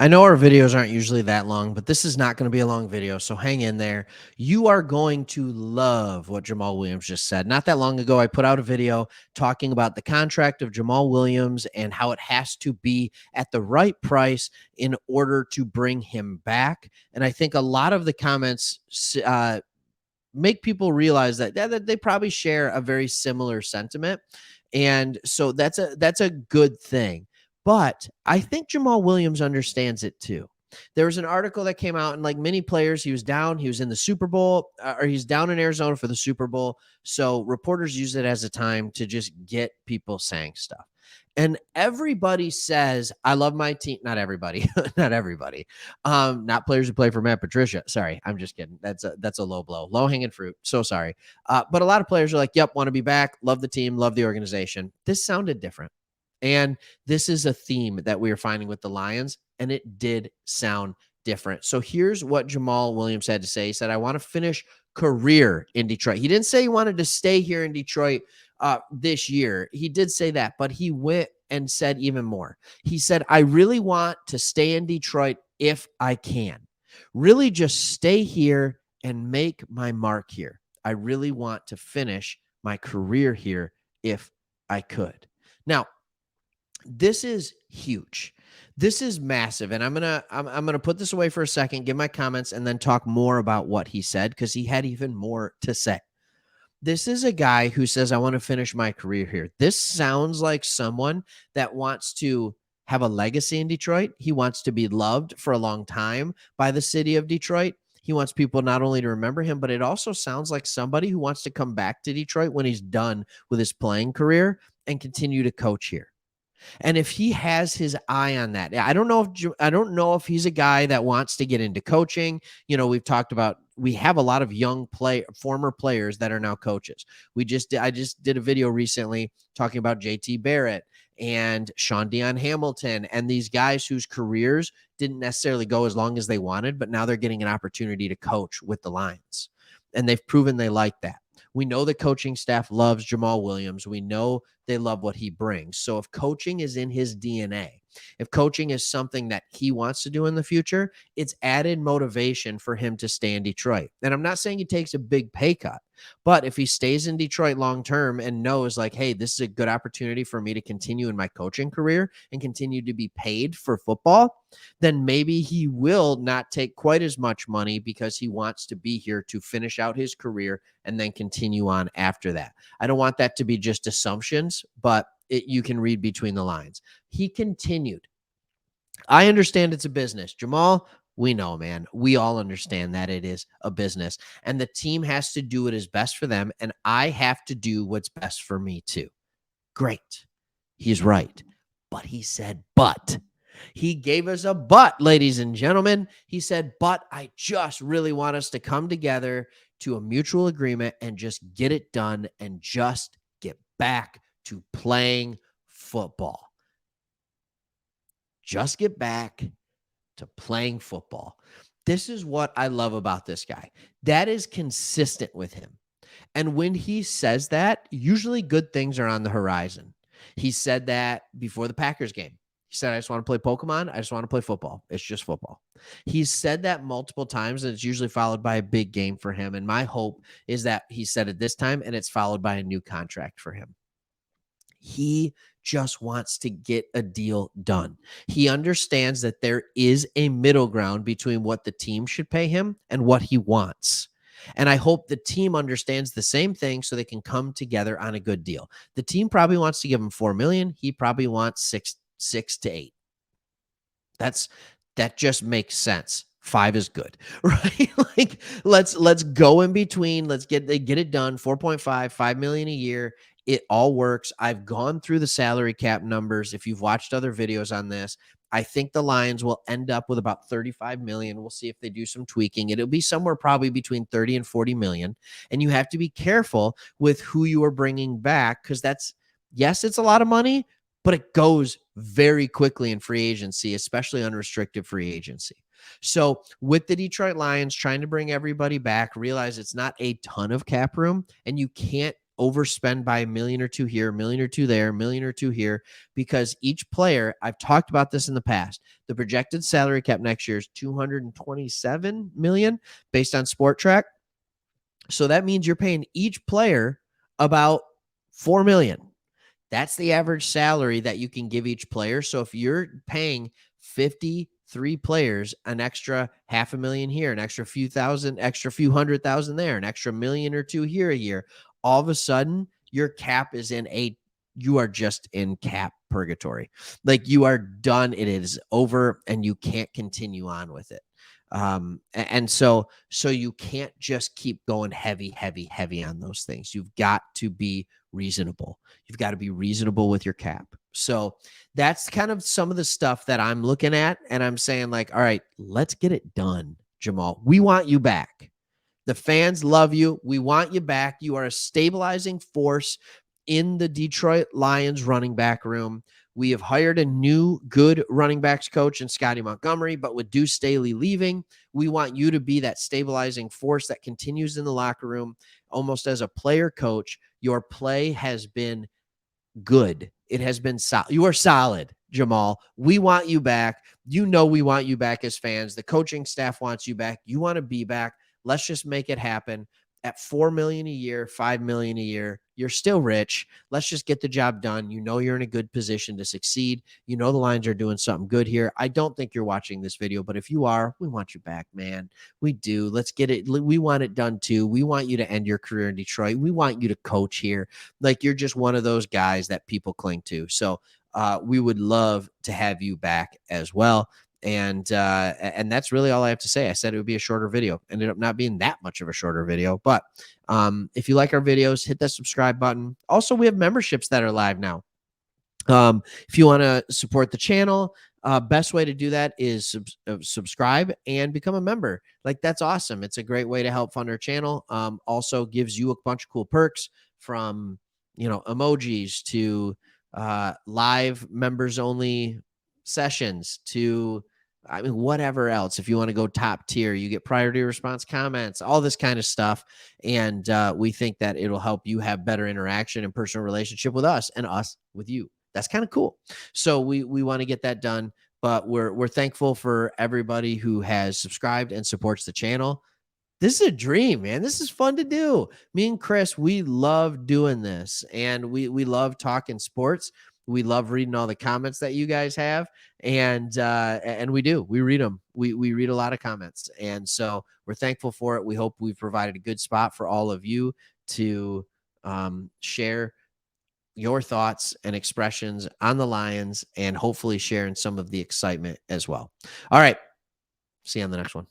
I know our videos aren't usually that long, but this is not going to be a long video, so hang in there. You are going to love what Jamaal Williams just said. Not that long ago, I put out a video talking about the contract of Jamaal Williams and how it has to be at the right price in order to bring him back. And I think a lot of the comments make people realize that they probably share a very similar sentiment, and so that's a good thing. But I think Jamaal Williams understands it too. There was an article that came out, and like many players, he was down. He was in the Super Bowl, or he's down in Arizona for the Super Bowl. So reporters use it as a time to just get people saying stuff. And everybody says, I love my team. Not everybody, not everybody. Not players who play for Matt Patricia. Sorry, I'm just kidding. That's a low blow, low hanging fruit. So sorry. But a lot of players are like, yep, want to be back. Love the team, love the organization. This sounded different. And this is a theme that we are finding with the Lions, and it did sound different. So here's what Jamaal Williams had to say. He said, I want to finish career in Detroit. He didn't say he wanted to stay here in Detroit this year. He did say that, but he went and said even more. He said, I really want to stay in Detroit if I can. Really just stay here and make my mark here. I really want to finish my career here if I could. Now, this is huge. This is massive, and I'm gonna put this away for a second, give my comments, and then talk more about what he said, because he had even more to say. This is a guy who says, I want to finish my career here. This sounds like someone that wants to have a legacy in Detroit. He wants to be loved for a long time by the city of Detroit. He wants people not only to remember him, but it also sounds like somebody who wants to come back to Detroit when he's done with his playing career and continue to coach here. And if he has his eye on that, I don't know if he's a guy that wants to get into coaching. You know, we've talked about, we have a lot of former players that are now coaches. I just did a video recently talking about JT Barrett and Sean Dion Hamilton and these guys whose careers didn't necessarily go as long as they wanted, but now they're getting an opportunity to coach with the Lions. And they've proven they like that. We know the coaching staff loves Jamaal Williams. We know they love what he brings. So if coaching is in his DNA, if coaching is something that he wants to do in the future, it's added motivation for him to stay in Detroit. And I'm not saying he takes a big pay cut, but if he stays in Detroit long term and knows like, hey, this is a good opportunity for me to continue in my coaching career and continue to be paid for football, then maybe he will not take quite as much money because he wants to be here to finish out his career and then continue on after that. I don't want that to be just assumptions, but you can read between the lines. He continued, I understand it's a business. Jamaal, we know, man. We all understand that it is a business, and the team has to do what is best for them, and I have to do what's best for me too. Great. He's right. But he said, but. He gave us a but, ladies and gentlemen. He said, but I just really want us to come together to a mutual agreement and just get it done and just get back to playing football. Just get back to playing football. This is what I love about this guy. That is consistent with him. And when he says that, usually good things are on the horizon. He said that before the Packers game. He said, I just want to play Pokemon. I just want to play football. It's just football. He's said that multiple times, and it's usually followed by a big game for him. And my hope is that he said it this time, and it's followed by a new contract for him. He just wants to get a deal done. He understands that there is a middle ground between what the team should pay him and what he wants. And I hope the team understands the same thing so they can come together on a good deal. The team probably wants to give him $4 million. He probably wants six to 8. That just makes sense. 5 is good, right? Like let's go in between. Let's get it done. 4.5, $5 million a year. It all works. I've gone through the salary cap numbers. If you've watched other videos on this, I think the Lions will end up with about 35 million. We'll see if they do some tweaking. It'll be somewhere probably between 30 and 40 million. And you have to be careful with who you are bringing back, because yes, it's a lot of money, but it goes very quickly in free agency, especially unrestricted free agency. So with the Detroit Lions trying to bring everybody back, realize it's not a ton of cap room, and you can't overspend by $1 million or $2 here, $1 million or $2 there, $1 million or $2 here, because each player, I've talked about this in the past, the projected salary cap next year is $227 million based on Sport Track. So that means you're paying each player about $4 million. That's the average salary that you can give each player. So if you're paying 53 players an extra $500,000 here, an extra few thousand, extra few $100,000 there, an extra $1 million or $2 million here a year, all of a sudden your cap is you are just in cap purgatory. Like, you are done. It is over and you can't continue on with it. And so you can't just keep going heavy on those things. You've got to be reasonable. You've got to be reasonable with your cap. So that's kind of some of the stuff that I'm looking at, and I'm saying, like, all right, let's get it done, Jamaal. We want you back. The fans love you. We want you back. You are a stabilizing force in the Detroit Lions running back room. We have hired a new good running backs coach in Scotty Montgomery, but with Deuce Staley leaving, we want you to be that stabilizing force that continues in the locker room. Almost as a player coach, your play has been good. It has been solid. You are solid, Jamaal. We want you back. You know we want you back as fans. The coaching staff wants you back. You want to be back. Let's just make it happen. At $4 million a year, $5 million a year, you're still rich. Let's just get the job done. You know you're in a good position to succeed. You know the Lions are doing something good here. I don't think you're watching this video, but if you are, we want you back, man. We do. Let's get it. We want it done too. We want you to end your career in Detroit. We want you to coach here. Like, you're just one of those guys that people cling to. So we would love to have you back as well. And that's really all I have to say. I said it would be a shorter video. Ended up not being that much of a shorter video. But if you like our videos, hit that subscribe button. Also, we have memberships that are live now. If you want to support the channel, best way to do that is subscribe and become a member. Like, that's awesome. It's a great way to help fund our channel. Also gives you a bunch of cool perks, from, emojis to live members only sessions to, whatever else. If you want to go top tier, you get priority response comments, all this kind of stuff. And we think that it'll help you have better interaction and personal relationship with us, and us with you. That's kind of cool. So we want to get that done, but we're thankful for everybody who has subscribed and supports the channel. This is a dream, man. This is fun to do. Me and Chris, we love doing this, and we love talking sports. We love reading all the comments that you guys have, and we do. We read them. We read a lot of comments, and so we're thankful for it. We hope we've provided a good spot for all of you to share your thoughts and expressions on the Lions, and hopefully sharing some of the excitement as well. All right. See you on the next one.